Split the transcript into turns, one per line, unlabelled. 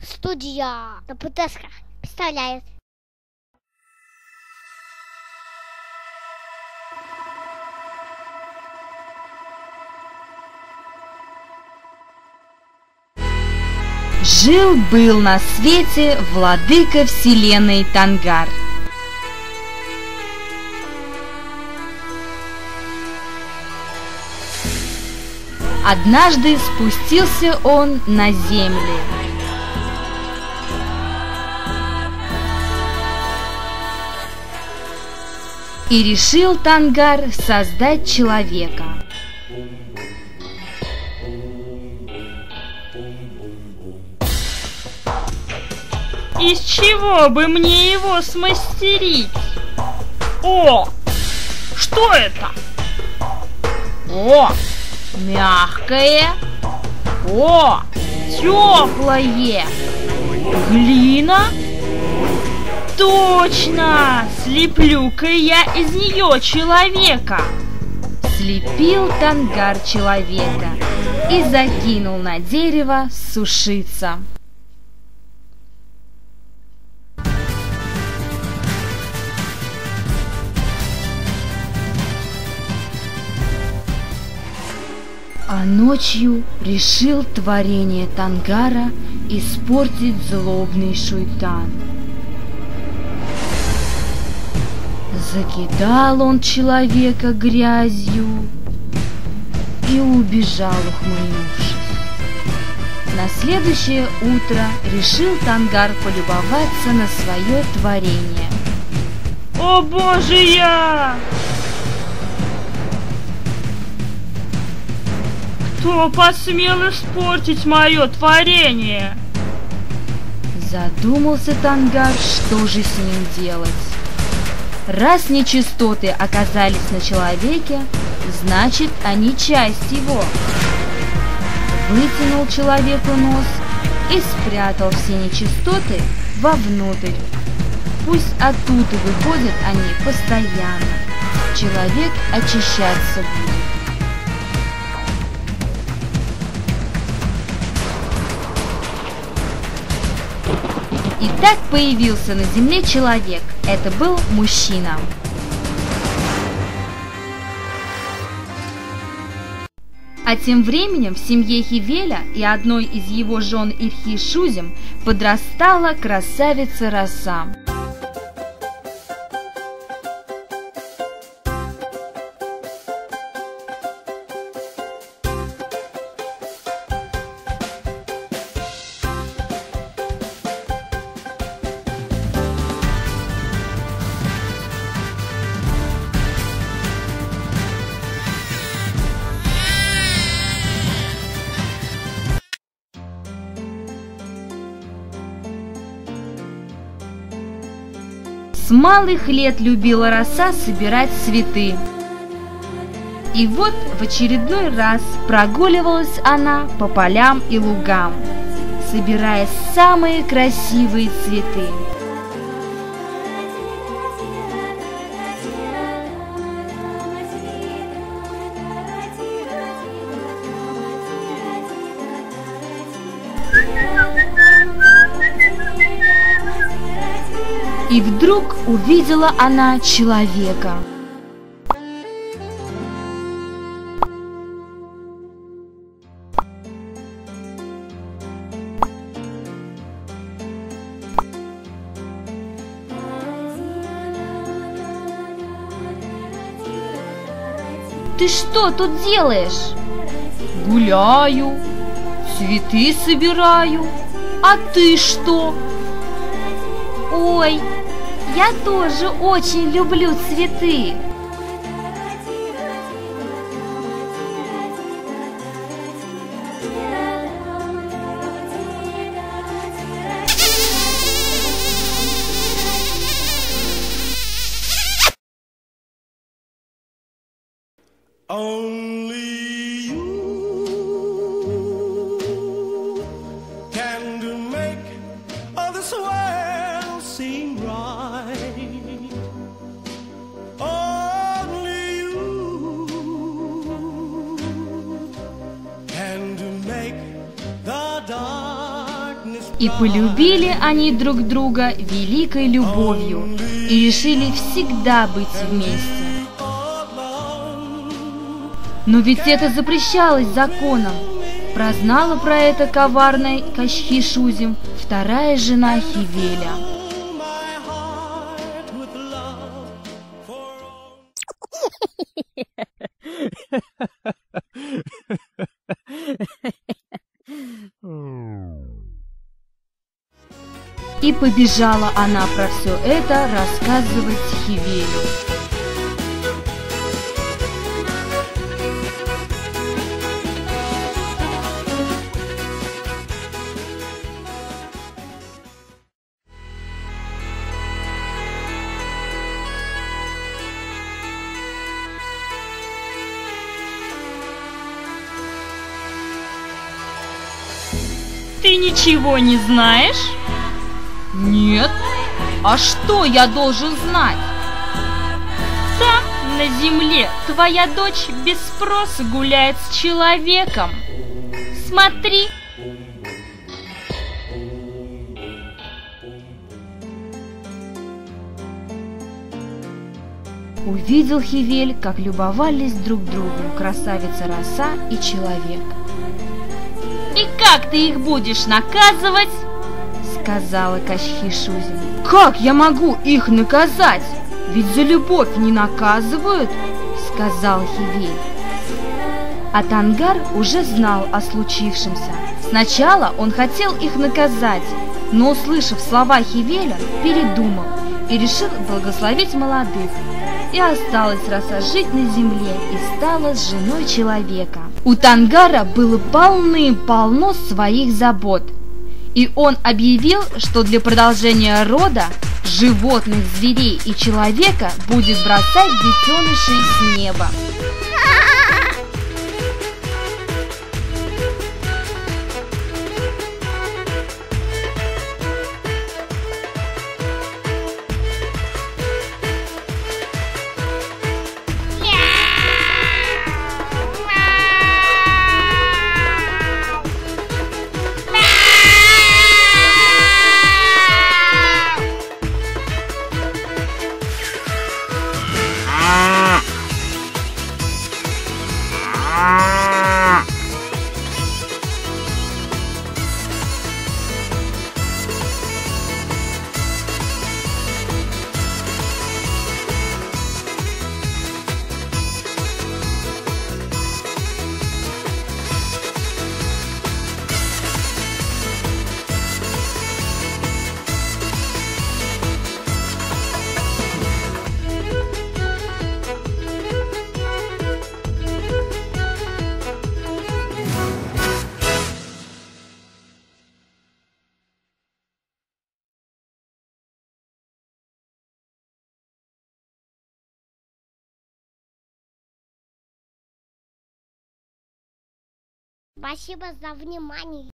Студия на ПТСК представляет.
Жил-был на свете владыка вселенной Тангар. Однажды спустился он на землю. И решил Тангар создать человека.
Из чего бы мне его смастерить? О! Что это? О! Мягкое. О! Теплое. Глина? Точно! Слеплю-ка я из нее человека.
Слепил Тангар человека и закинул на дерево сушиться. А ночью решил творение Тангара испортить злобный шуйтан. Закидал он человека грязью и убежал, ухмыльнувшись. На следующее утро решил Тангар полюбоваться на свое творение.
О, Боже я! Кто посмел испортить мое творение?
Задумался Тангар, что же с ним делать. Раз нечистоты оказались на человеке, значит, они часть его. Вытянул человеку нос и спрятал все нечистоты вовнутрь. Пусть оттуда выходят они постоянно. Человек очищаться будет. И так появился на земле человек. Это был мужчина. А тем временем в семье Хивеля и одной из его жен Ирхи Шузем подрастала красавица Роса. С малых лет любила Роса собирать цветы. И вот в очередной раз прогуливалась она по полям и лугам, собирая самые красивые цветы. И вдруг увидела она человека. Ты что тут делаешь? Гуляю, цветы собираю. А ты что? Ой, я тоже очень люблю цветы.
Only you can make all this world seem right. Only you can make the darkness.
И полюбили они друг друга великой любовью и решили всегда быть вместе. Но ведь это запрещалось законом. Прознала про это коварная Кашхи-Шузим, вторая жена Хивеля. И побежала она про все это рассказывать Хивелю.
Ты ничего не знаешь?
Нет? А что я должен знать?
Там, на земле, твоя дочь без спроса гуляет с человеком. Смотри.
Увидел Хивель, как любовались друг другом красавица Роса и человек.
И как ты их будешь наказывать?
Сказала Кашхи-Шузим. Как я могу их наказать? Ведь за любовь не наказывают, сказал Хивель. А Тангар уже знал о случившемся. Сначала он хотел их наказать, но, услышав слова Хивеля, передумал и решил благословить молодых. И осталась Роса жить на земле и стала с женой человека. У Тангара было полным-полно своих забот. И он объявил, что для продолжения рода животных, зверей и человека будет бросать детенышей с неба.
Спасибо за внимание.